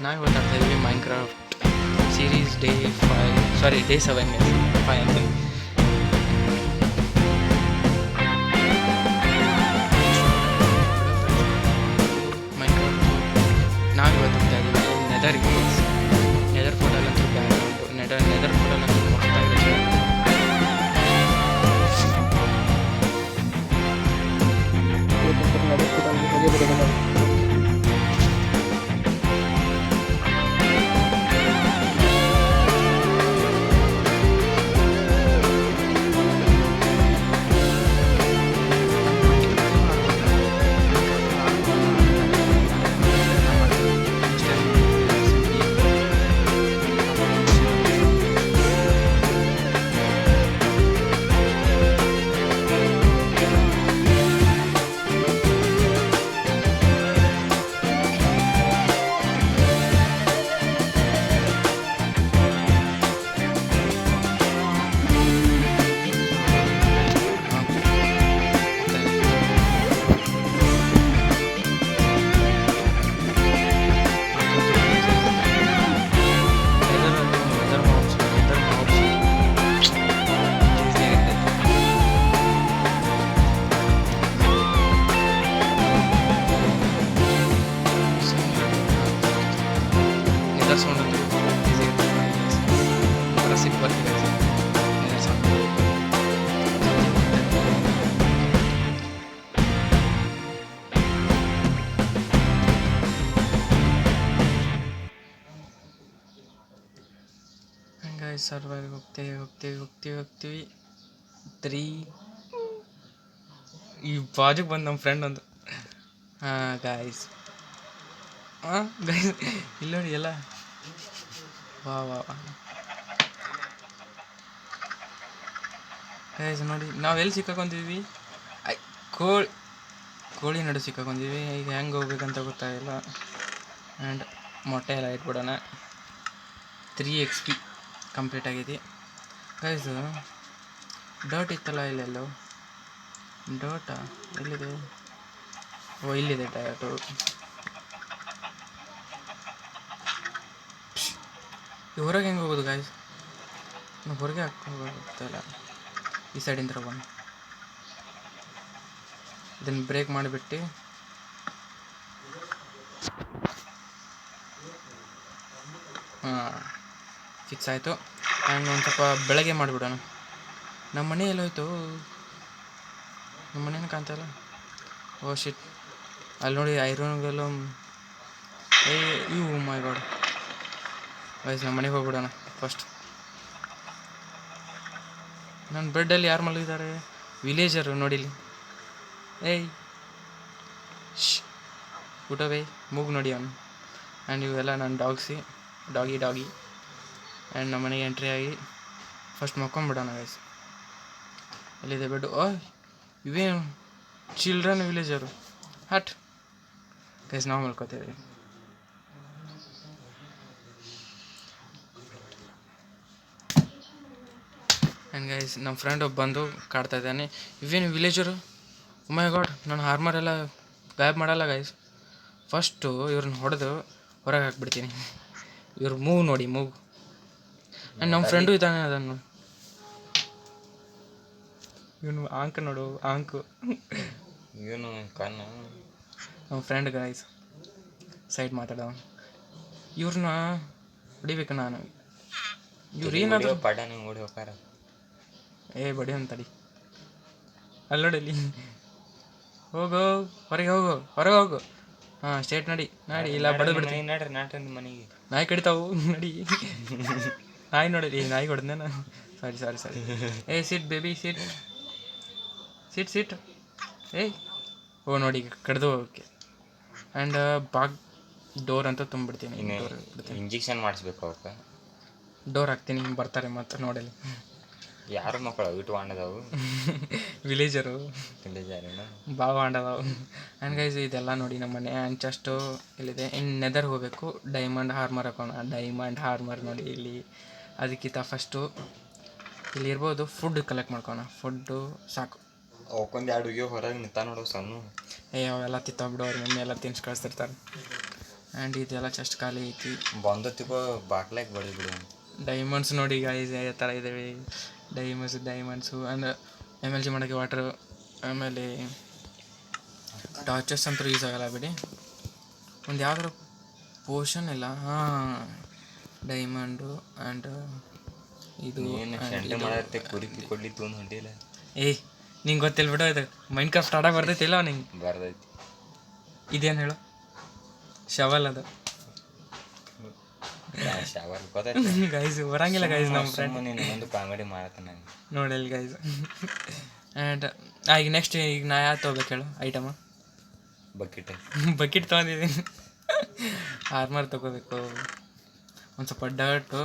ನಾವು ಮಾತಾಡ್ತಾ ಇದ್ದೀವಿ ಮೈನ್ಕ್ರಾಫ್ಟ್ ಸೀರೀಸ್ ಡೇ 5 ಸಾರಿ ಡೇ 7 5 ಅಂತ ಮೈನ್ಕ್ರಾಫ್ಟ್ ನಾವು ಇವತ್ತು ಹೋಗ್ತಾ ಇದ್ದೀವಿ ನೆದರ್ ಫೋಟೋಲ್ಲಂತೂ ಬ್ಯಾನ್ ಉಂಟು ನೆದರ್ ಫೋಟೋಲ್ಲಂತೂ ಮಸ್ತಾಗಿದೆ ಸರ್ವರ್ಗೆ ಹೋಗ್ತೀವಿ 3 ಈ ಬಾಜುಗೆ ಬಂದು ನಮ್ಮ ಫ್ರೆಂಡ್ ಒಂದು ಗಾಯ್ಸ್ ಇಲ್ಲಿ ನೋಡಿ ಎಲ್ಲ ವಾ ಗೈಸ್ ನೋಡಿ ನಾವು ಎಲ್ಲಿ ಸಿಕ್ಕಾಕೊಂಡಿದ್ವಿ ಕೋಳಿ ನಡು ಸಿಕ್ಕಾಕೊಂಡಿದ್ವಿ ಈಗ ಹೆಂಗೆ ಹೋಗ್ಬೇಕಂತ ಗೊತ್ತಾಗಿಲ್ಲ ಆ್ಯಂಡ್ ಮೊಟ್ಟೆ ಎಲ್ಲ ಇಟ್ಬಿಡೋಣ 3 XP ಕಂಪ್ಲೀಟ್ ಆಗಿದೆ ಗೈಸು ಡರ್ಟ್ ಇತ್ತಲ್ಲ ಇಲ್ಲೆಲ್ಲೋ ಡರ್ಟಾ ಎಲ್ಲಿದೆ ಓ ಇಲ್ಲಿದೆ ಡರ್ಟು ಹೊರಗೆ ಹೆಂಗೆ ಹೋಗೋದು ಗಾಯ್ಸ್ ನಾವು ಹೊರಗೆ ಹೋಗೋಗ್ತಾಯಿಲ್ಲ ಈ ಸೈಡಿಂದ ಬಂದು ಇದನ್ನು ಬ್ರೇಕ್ ಮಾಡಿಬಿಟ್ಟು ಫಿಕ್ಸ್ ಆಯಿತು ಆ್ಯಂಡ್ ಒಂದು ಸ್ವಲ್ಪ ಬೆಳಗ್ಗೆ ಮಾಡಿಬಿಡೋಣ ನಮ್ಮ ಮನೆ ಎಲ್ಲೋಯ್ತು ನಮ್ಮ ಮನೇನ ಕಾಣ್ತಾಯಿಲ್ಲ ಓ ಶಿಟ್ ಅಲ್ಲಿ ನೋಡಿ ಐರನ್ಗೆಲ್ಲ ಇವು ಮೈ ಗಾಡ್ ವಯಸ್ಸು ನಮ್ಮ ಮನೆಗೆ ಹೋಗ್ಬಿಡೋಣ ಫಸ್ಟ್ ನನ್ನ ಬೆಡ್ಡಲ್ಲಿ ಯಾರು ಮಲಗಿದ್ದಾರೆ ವಿಲೇಜರು ನೋಡಿಲಿ ಏಯ್ ಊಟವೇ ಮೂಗು ನೋಡಿ ಅವನು ಆ್ಯಂಡ್ ಇವೆಲ್ಲ ನನ್ನ ಡಾಗಿ ಆ್ಯಂಡ್ ನಮ್ಮ ಮನೆಗೆ ಎಂಟ್ರಿ ಆಗಿ ಫಸ್ಟ್ ಮಕ್ಕೊಂಬಿಡೋಣ ಗೈಸ್ ಎಲ್ಲಿದೆ ಬೆಡ್ಡು ಇವೇನು ಚಿಲ್ಡ್ರನ್ ವಿಲೇಜರು ಹಟ್ ಗೈಸ್ ನಾವು ಮಲ್ಕೋತೀವಿ ಆ್ಯಂಡ್ ಗೈಸ್ ನಮ್ಮ ಫ್ರೆಂಡ್ ಒಬ್ಬ ಬಂದು ಕಾಡ್ತಾ ಇದ್ದಾನೆ ಇವೇನು ವಿಲೇಜರು ಮೈ ಗಾಡ್ ನಾನು ಹಾರ್ಮರ್ ಎಲ್ಲ ಗಾಯಬ್ ಮಾಡಲ್ಲ ಗೈಸ್ ಫಸ್ಟು ಇವ್ರನ್ನ ಹೊಡೆದು ಹೊರಗೆ ಹಾಕ್ಬಿಡ್ತೀನಿ ಇವ್ರ ಮೂಗು ನೋಡಿ ಮೂಗು ಆ್ಯಂಡ್ ನಮ್ಮ ಫ್ರೆಂಡು ಇದ್ದಾನೆ ಅದನ್ನು ಇವನು ಆಂಕ್ ನೋಡು ಆಂಕು ಇವನು ಕಣ್ಣು ನಮ್ಮ ಫ್ರೆಂಡ್ ಗೈಸ್ ಸೈಡ್ ಮಾತಾಡೋ ಇವ್ರನ್ನ ಹೊಡಿಬೇಕು ನಾನು ಇವ್ರು ಏನಾದರೂ ಪಡ ನೀವು ಓಡಿ ಹೋಗಾರ ಬಡಿ ಅಂತಡಿ ಅಲ್ಲಿ ನೋಡಿಲ್ಲಿ ಹೋಗು ಹೊರಗೆ ಹೋಗು ಹಾಂ ಸ್ಟೇಟ್ ನಡಿ ಇಲ್ಲ ಬಡದು ಬಿಡ್ತೀನಿ ನಡ್ರಿ ನಾಟಂದು ಮನೆಗೆ ನಾಯಿ ಕಡಿತಾವು ನಡಿ ನಾಯಿ ನೋಡಿರಿ ನಾಯಿ ಹೊಡೆದ ನಾನು ಸಾರಿ ಸಿಟ್ ಬೇಬಿ ಸಿಟ್ ಓ ನೋಡಿ ಕಡ್ದು ಹೋಗೋಕ್ಕೆ ಆ್ಯಂಡ್ ಡೋರ್ ಅಂತ ತುಂಬಿಡ್ತೀನಿ ಇಂಜೆಕ್ಷನ್ ಮಾಡಿಸ್ಬೇಕು ಅವಕ್ಕೆ ಡೋರ್ ಹಾಕ್ತೀನಿ ಬರ್ತಾರೆ ಮತ್ತು ನೋಡಲಿ ಯಾರು ಮಕ್ಕಳು ಇಟ್ಟು ವಾಂಡದವು ವಿಲೇಜರು ಭಾಳ ವಾಂಡದವು ಆ್ಯಂಡ್ ಗೈಸ್ ಇದೆಲ್ಲ ನೋಡಿ ನಮ್ಮ ಮನೆ ಆ್ಯಂಡ್ ಜಸ್ಟು ಇಲ್ಲಿದೆ ಇನ್ನು ನೆದರ್ ಹೋಗಬೇಕು ಡೈಮಂಡ್ ಹಾರ್ಮರ್ ಹಾಕೋಣ ಡೈಮಂಡ್ ಹಾರ್ಮರ್ ನೋಡಿ ಇಲ್ಲಿ ಅದಕ್ಕಿಂತ ಫಸ್ಟು ಇಲ್ಲಿ ಇರ್ಬೋದು ಫುಡ್ ಕಲೆಕ್ಟ್ ಮಾಡ್ಕೋಣ ಫುಡ್ಡು ಸಾಕು ಅವಕ್ಕೊಂದು 2 ಹೊರಗೆ ನಿಂತ ನೋಡು ಸಣ್ಣ ಅವೆಲ್ಲ ತಿತ್ತಾಗ್ಬಿಡು ಅವ್ರ ಮಮ್ಮಿ ಎಲ್ಲ ತಿನ್ಸಿ ಕಳಿಸ್ತಿರ್ತಾರೆ ಆ್ಯಂಡ್ ಇದೆಲ್ಲ ಚೆಸ್ಟ್ ಖಾಲಿ ಐತಿ. ಬಂದತ್ತಿಗೋ ಬಾಕ್ಲಾಗಿ ಬಡಿ ಬಿಡು. ಡೈಮಂಡ್ಸ್ ನೋಡಿ ಗೈಸ್ ಯಾವ ಥರ ಇದ್ದಾವೆ. ಡೈಮಂಡ್ಸು ಆ್ಯಂಡ್ MLG ಮಾಡೋಕ್ಕೆ ವಾಟ್ರು. ಆಮೇಲೆ ಟಾರ್ಚಸ್ ಅಂತೂ ಯೂಸ್ ಆಗೋಲ್ಲ ಬಿಡಿ. ಒಂದು ಯಾವ್ದಾರು ಪೋಷನ್ ಇಲ್ಲ. ಹಾಂ, ಡೈಮಂಡು ಆ್ಯಂಡ್ ಇದು ಮಾಡತ್ತೆ ಕುರಿಪಿ ಕೊಡ್ಲಿತ್ತು ಒಂದು ಹೊಂಟಿಲ್ಲ. ಏಯ್ ನಿಂಗೆ ಗೊತ್ತಿಲ್ಲ ಬಿಡು, ಇದು ಮೈಂಡ್ ಕ್ರಾಫ್ಟ್ ಆಡೋಕೆ ಬರ್ತೈತಿಲ್ಲ ನಿಂಗೆ? ಬರ್ತೈತಿ. ಇದೇನು ಹೇಳು? ಶವಲ್ ಅದು ಶವರ್ ಗೊತ್ತಾಯ್ತು ಗೈಸ್. ಬರಂಗಿಲ್ಲ ಗೈಸ್ ನಮ್ಮ ಫ್ರೆಂಡ್. ನೀನು ಒಂದು ಕಾಮಿಡಿ ಮಾಡತ್ತೆ ನಾನು ನೋಡಲ್ಲಿ ಗೈಸ್. ಆ್ಯಂಡ್ ಈಗ ನೆಕ್ಸ್ಟ್ ಈಗ ನಾ ಯಾವ್ದು ತೊಗೋಬೇಕು ಹೇಳು ಐಟಮ? ಬಕೆಟ್ ತೊಗೊಂಡಿದ್ದೀನಿ. ಆರ್ಮರ್ ತೊಗೋಬೇಕು, ಒಂದು ಸ್ವಲ್ಪ ಡರ್ಟು,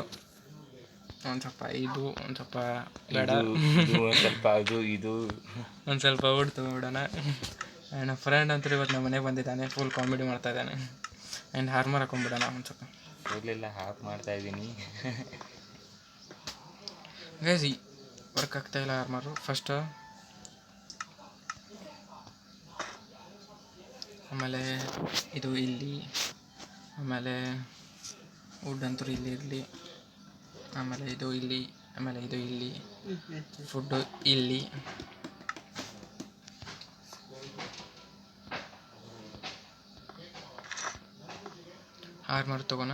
ಒಂದು ಸ್ವಲ್ಪ ಇದು, ಒಂದು ಸ್ವಲ್ಪ ಬೇಡ, ಸ್ವಲ್ಪ ಅದು ಇದು, ಒಂದು ಸ್ವಲ್ಪ ವುಡ್ ತೊಗೊಂಡ್ಬಿಡೋಣ. ಆ್ಯಂಡ್ ನಮ್ಮ ಫ್ರೆಂಡ್ ಅಂತೂ ಇವತ್ತು ನಮ್ಮ ಮನೆಗೆ ಬಂದಿದ್ದಾನೆ, ಫುಲ್ ಕಾಮಿಡಿ ಮಾಡ್ತಾ ಇದ್ದಾನೆ. ಆ್ಯಂಡ್ ಆರ್ಮರ್ ಹಾಕೊಂಡ್ಬಿಡೋಣ ಒಂದು ಸ್ವಲ್ಪ. ಫುಲ್ಲೆಲ್ಲ ಹಾಫ್ ಮಾಡ್ತಾ ಇದ್ದೀನಿ ಗೈಸ್. ವರ್ಕ್ ಆಗ್ತಾಯಿಲ್ಲ ಆರ್ಮರು. ಫಸ್ಟು ಆಮೇಲೆ ಇದು ಇಲ್ಲಿ, ಆಮೇಲೆ ವುಡ್ ಅಂತೂ ಇಲ್ಲಿ ಇರಲಿ, ಆಮೇಲೆ ಇದು ಇಲ್ಲಿ, ಆಮೇಲೆ ಇದು ಇಲ್ಲಿ, ಫುಡ್ಡು ಇಲ್ಲಿ. ಆರ್ಮರ್ ತೊಗೋಣ.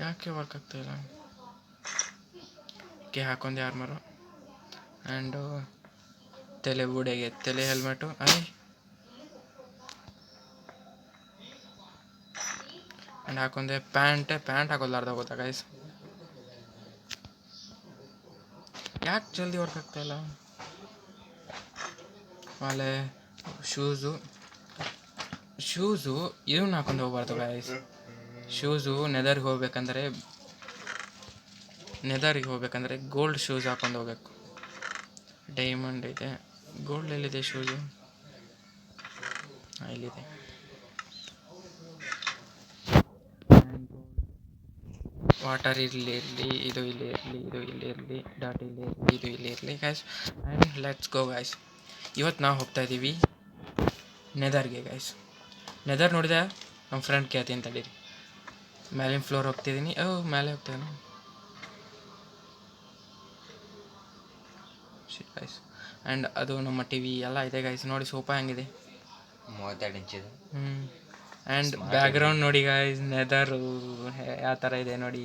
ಯಾಕೆ ವರ್ಕ್ ಆಗ್ತಾಯಿಲ್ಲ? ಕೆ ಹಾಕೊಂಡೆ ಆರ್ಮರು. ಆ್ಯಂಡು ತಲೆ ಬೂಡೆಗೆ ತಲೆ ಹೆಲ್ಮೆಟು. ಆ್ಯಂಡ್ ಹಾಕೊಂಡೆ ಪ್ಯಾಂಟ್ ಹಾಕೋಲಾರ್ದ ಹೋಗೋದಾ ಗೈಸ್? ಯಾಕೆ ಜಲ್ದಿ ವರ್ಕ್ ಆಗ್ತಾಯಿಲ್ಲ? ಆಮೇಲೆ ಶೂಸು ಇದನ್ನ ಹಾಕೊಂಡು ಹೋಗ್ಬಾರ್ದು ಗೈಸ್. ಶೂಸು ನೆದರಿಗೆ ಹೋಗ್ಬೇಕಂದ್ರೆ ಗೋಲ್ಡ್ ಶೂಸ್ ಹಾಕೊಂಡು ಹೋಗ್ಬೇಕು. ಡೈಮಂಡ್ ಇದೆ, ಗೋಲ್ಡ್ ಎಲ್ಲಿದೆ ಶೂಸು? ಇಲ್ಲಿದೆ. ವಾಟರ್ ಇಲ್ಲಿ ಇರಲಿ, ಇದು ಇಲ್ಲಿ ಇರಲಿ, ಇದು ಇಲ್ಲಿ ಇರಲಿ, ಡಾಟ್ ಇಲ್ಲಿ ಇರಲಿ, ಇದು ಇಲ್ಲಿ ಇರಲಿ guys. And let's go guys. ಇವತ್ತು ನಾವು ಹೋಗ್ತಾಯಿದ್ದೀವಿ ನೆದರ್ಗೆ ಗೈಸ್. ನೆದರ್ ನೋಡಿದೆ ನಮ್ಮ ಫ್ರೆಂಡ್ ಕೇಳ್ತೀನಿ ತಡೀರಿ. ಮೇಲಿನ ಫ್ಲೋರ್ ಹೋಗ್ತಿದ್ದೀನಿ. ಮೇಲೆ ಹೋಗ್ತಾಯಿದ್ದೀನಿ ಗೈಸ್. ಆ್ಯಂಡ್ ಅದು ನಮ್ಮ TV ಎಲ್ಲ ಇದೆ ಗೈಸ್. ನೋಡಿ ಸೋಫಾ ಹೆಂಗಿದೆ, 32 ಇಂಚಿದು. ಆ್ಯಂಡ್ ಬ್ಯಾಕ್ಗ್ರೌಂಡ್ ನೋಡಿ ಗೈಸ್, ನೆದರು ಯಾವ ಥರ ಇದೆ ನೋಡಿ,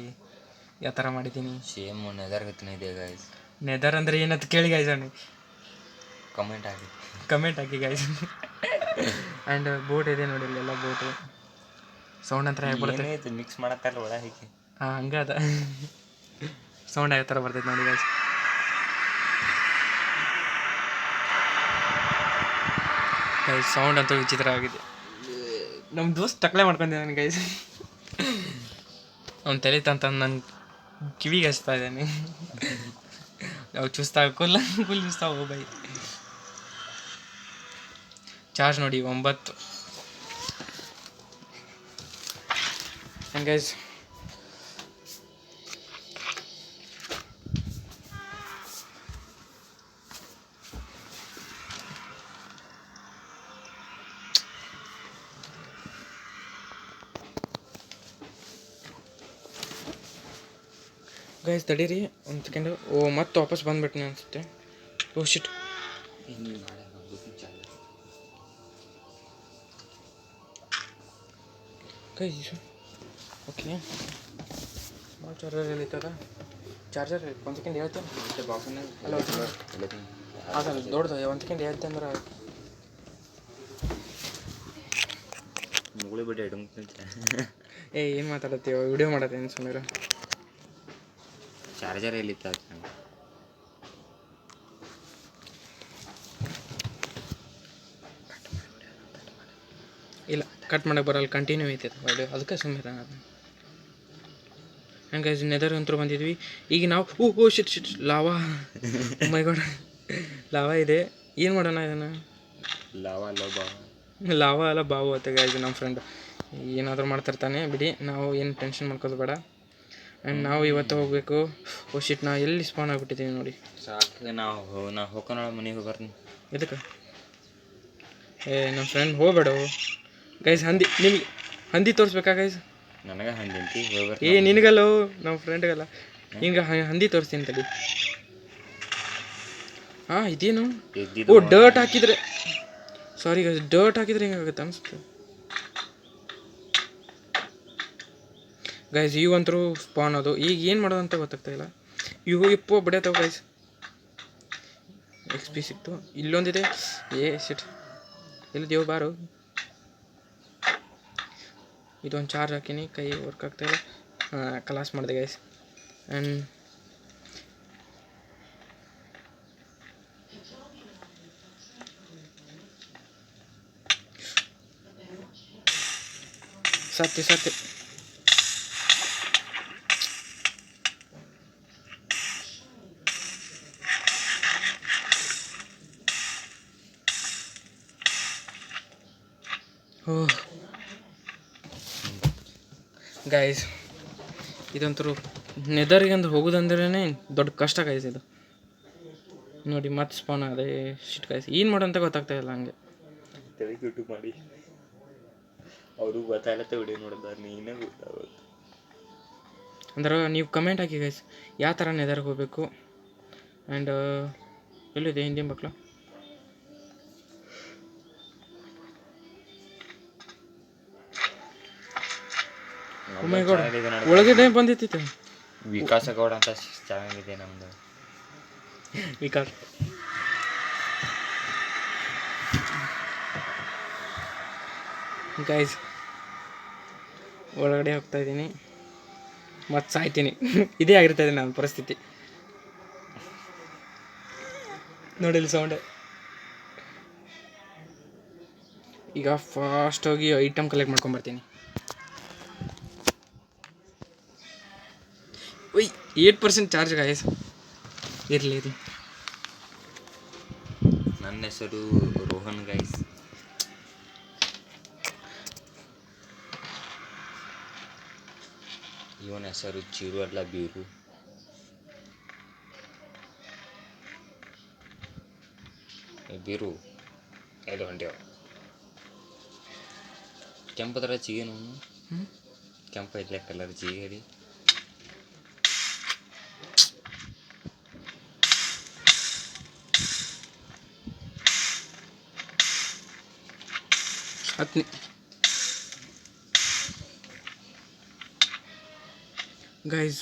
ಯಾವ ಥರ ಮಾಡಿದ್ದೀನಿ. ಸೇಮ್ ನೆದರ್ ಗತಿನೇ ಇದೆ ಗೈಸ್. ನೆದರ್ ಅಂದರೆ ಏನಂತ ಕೇಳಿ ಗೈಸ್, ಅವನು comment hockey guys. And boat ಇದೆ ನೋಡಿ, ಇಲ್ಲೆಲ್ಲ ಬೋಟು. ಸೌಂಡ್ ಅಂತ ಹೇಗೆ ಬರುತ್ತೆ? ಮಿಕ್ಸ್ ಮಾಡತ್ತಾರಲ್ಲ ಒಳ ಹೇಗೆ? ಹಾಂ, ಹಂಗದ ಸೌಂಡ್ ಯಾವ ಥರ ಬರ್ತೈತೆ ನೋಡಿ ಗೈಸ್. ಸೌಂಡ್ ಅಂತೂ ವಿಚಿತ್ರವಾಗಿದೆ. ನಮ್ಮ ದೋಸ್ತ್ ಟಕ್ಲೆ ಮಾಡ್ಕೊಂಡಿದ್ದಾನೆ ಗೈಸ್. ಅವ್ನು ತಲೆ ತಂತಂದು ನನ್ನ ಕಿವಿಗೆ ಹಚ್ತಾ ಇದ್ದಾನೆ. ನಾವು ಫುಲ್ ಚೂಸ್ತಾ ಬೈ. ಚಾರ್ಜ್ ನೋಡಿ 9. ಆ್ಯಂಡ್ ಗೈಸ್ ತಡೀರಿ ಒಂದು ಸೆಕೆಂಡು. ಮತ್ತೆ ವಾಪಸ್ ಬಂದುಬಿಟ್ನೆ ಅನಿಸುತ್ತೆ. Shit. Guys okay, small charger ಎಲ್ಲಿತ್ತದ? ಚಾರ್ಜರ್ ಒಂದು ಸೆಕೆಂಡ್ ಹೇಳ್ತೇನೆ. ಅಲ್ಲ ಅದಲ್ಲ ದೊಡ್ಡದು, ಒಂದು ಸೆಕೆಂಡ್ ಹೇಳ್ತೆ ಅಂದ್ರೆ ಮುಗುಳಿ ಬಿಟ್ಟು ಏನು ಮಾತಾಡತ್ತೀವ? ವಿಡಿಯೋ ಮಾಡತ್ತೇನು ಸುಮ್ಮನೆ. ಚಾರ್ಜರ್ ಎಲ್ಲಿತ್ತ? ಇಲ್ಲ, ಕಟ್ ಮಾಡೋಕೆ ಬರಲ್ಲ, ಕಂಟಿನ್ಯೂ ಐತೆ ವಿಡಿಯೋ, ಅದಕ್ಕೆ ಸುಮ್ಮನೆ. ಹಂಗೆ ನೆದರ್ ಅಂತೂ ಬಂದಿದ್ವಿ. ಈಗ ನಾವು ಶಿಟ್ ಲಾವಾ, ಮೈ ಗಾಡ್, ಲಾವಾ ಇದೆ. ಏನು ಮಾಡೋಣ ಇದನ್ನು? ಲಾವಾ ಅಲ್ಲ ಬಾವು ಆತ ಗೈಸ್. ನಮ್ಮ ಫ್ರೆಂಡ್ ಏನಾದರೂ ಮಾಡ್ತಿರ್ತಾನೆ ಬಿಡಿ, ನಾವು ಏನು ಟೆನ್ಷನ್ ಮಾಡ್ಕೋದು ಬೇಡ. ಆ್ಯಂಡ್ ನಾವು ಇವತ್ತು ಹೋಗಬೇಕು. ಶಿಟ್, ನಾವು ಎಲ್ಲಿ ಸ್ಪಾನ್ ಆಗಿಬಿಟ್ಟಿದ್ದೀವಿ ನೋಡಿ. ಸಾಕು, ನಾವು ಹೋಗೋಣ ಮನೆಗೆ ಹೋಗ್ಬರ್ತೀನಿ. ಎದಕ್ಕೆ? ನಮ್ಮ ಫ್ರೆಂಡ್ ಹೋಗ್ಬೇಡ ಗೈಸ್. ಹಂದಿ ತೋರಿಸ್ಬೇಕಾ ಗೈಸ್? ನನಗೆ ಹಂದಿಂತಿ ಹೋಗ್ಬರ್ತೀನಿ. ಏ ನಿನಗಲ್ಲೋ, ನಮ್ಮ ಫ್ರೆಂಡ್ಗಲ್ಲ. ಹಿಂಗೆ ಹಂದಿ ತೋರಿಸ್ತೀನಿ ತಡಿ. ಹಾಂ ಇದೇನು? ಓ ಡರ್ಟ್ ಹಾಕಿದ್ರೆ, ಸಾರಿ ಗೈಸ್, ಡರ್ಟ್ ಹಾಕಿದ್ರೆ ಹೆಂಗಾಗುತ್ತೆ ಅನಿಸುತ್ತೆ ಗೈಸ್. ಇವಂತರೂ ಸ್ಪಾನ್ ಅದು. ಈಗ ಏನು ಮಾಡೋದು ಅಂತ ಗೊತ್ತಾಗ್ತಾ ಇಲ್ಲ. ಇವು ಇಪ್ಪೋ ಬಿಡತ್ತವ ಗೈಸ್. XP ಸಿಕ್ತು. ಇಲ್ಲೊಂದಿದೆ. ಏ ಶಿಟ್, ಇಲ್ಲಿ ದೇವ್ ಬಾರು. ಇದೊಂದು ಚಾರ್ಜ್ ಹಾಕೀನಿ, ಕೈ ವರ್ಕ್ ಆಗ್ತಾಯಿಲ್ಲ. ಕ್ಲಾಸ್ ಮಾಡಿದೆ ಗೈಸ್. ಆ್ಯಂಡ್ ಸತ್ಯ ಓಹ್ ಗೈಸ್, ಇದಂತರೂ ನೆದರಿಗೆ ಅಂದ್ರೆ ಹೋಗೋದಂದ್ರೇ ದೊಡ್ಡ ಕಷ್ಟ ಗೈಸ್. ಇದು ನೋಡಿ ಮತ್ತೆ ಸ್ಪಾನ್ ಅದೇ ಶಿಟ್ ಗೈಸ್. ಏನು ಮಾಡೋಂತ ಗೊತ್ತಾಗ್ತಾ ಇಲ್ಲ ಹಂಗೆ. ತಲೆ ಯೂಟ್ಯೂಬ್ ಮಾಡಿ ಅವರು ಗೊತ್ತಾಗತ್ತೆ ವಿಡಿಯೋ ನೋಡಿದಾರೆ, ನೀನೇ ಗೊತ್ತಾಗುತ್ತೆ. ಅಂದ್ರೆ ನೀವು ಕಮೆಂಟ್ ಹಾಕಿ ಗೈಸ್, ಯಾವ ಥರ ನೆದರ್ಗೆ ಹೋಗಬೇಕು. ಆ್ಯಂಡ್ ಎಲ್ಲಿದೆ ಹಿಂದಿನ ಮಕ್ಕಳು? ಗೌಡ ಒಳಗಡೆ ಬಂದಿತ್ತು. ವಿಕಾಸ ಗೌಡ ಅಂತ ಚೆನ್ನಾಗಿದೆ ನಮ್ಮದು ವಿಕಾಸ್. ಗೈಸ್ ಒಳಗಡೆ ಹೋಗ್ತಾ ಇದ್ದೀನಿ, ಮತ್ತು ಸಾಯ್ತೀನಿ. ಇದೇ ಆಗಿರ್ತದೆ ನನ್ನ ಪರಿಸ್ಥಿತಿ. ನೋಡಿಲ್ಲ ಸೌಂಡ್. ಈಗ ಫಾಸ್ಟಾಗಿ ಐಟಮ್ ಕಲೆಕ್ಟ್ ಮಾಡ್ಕೊಂಬರ್ತೀನಿ. 8% ಚಾರ್ಜ್ ಗಾಯಸ್. ಇರಲಿ. ನನ್ನ ಹೆಸರು ರೋಹನ್ ಗೈಸ್. ಇವನ ಹೆಸರು ಚೀರು ಅಲ್ಲ ಬೀರು. ಬೀರು ಇದು ಹೊಂಟ್ಯಾವ. ಕೆಂಪದ್ರ ಚಿಗೇನು, ಕೆಂಪ ಇದ್ಲ ಕಲರ್ ಚಿಗೇರಿ. ಹತ್ನಿ ಗೈಸ್.